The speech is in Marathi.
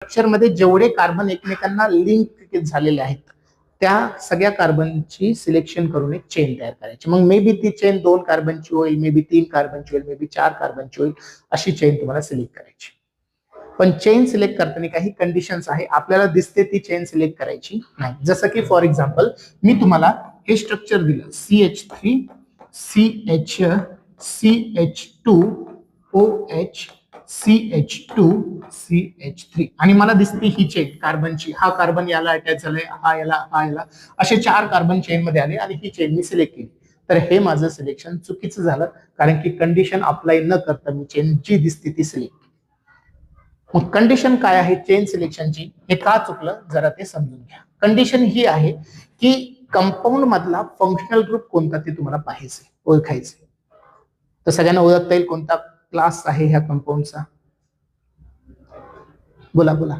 स्ट्रक्चर मध्ये जेवढे कार्बन एकमेकांना लिंक झालेले आहेत त्या सगळ्या कार्बनची सिलेक्शन करून एक चेन तयार करायची. मग मे बी ती चेन 2 कार्बनची होईल, मे बी 3 कार्बनची होईल, मे बी 4 कार्बनची होईल, अशी चेन तुम्हाला सिलेक्ट करायची. पण चेन सिलेक्ट करताना काही कंडिशन्स आहे, आपल्याला दिसते ती चेन सिलेक्ट करायची नाही. जसं की फॉर एक्झाम्पल मी तुम्हाला हे स्ट्रक्चर दिलं CH3 CH2 OH CH2 CH3 आणि मला दिसते ही चेन कार्बनची, हा कार्बन याला अटॅच झालाय, हा याला असे 4 कार्बन चेन मध्ये आले आणि ही चेन मी सिलेक्ट केली. तर हे माझं सिलेक्शन चुकीचं झालं, कारण की कंडिशन अप्लाय न करता मी चेन जी दिसते ती सिलेक्ट. मग कंडिशन काय आहे चेन सिलेक्शनची, हे का चुकलं जरा ते समजून घ्या. कंडिशन ही आहे की कंपाऊंड मधला फंक्शनल ग्रुप कोणता ते तुम्हाला पाहायचंय, ओळखायचंय. तर सगळ्यांना ओळखता येईल कोणता क्लास आहे ह्या कंपाऊंडचा? बोला बोला.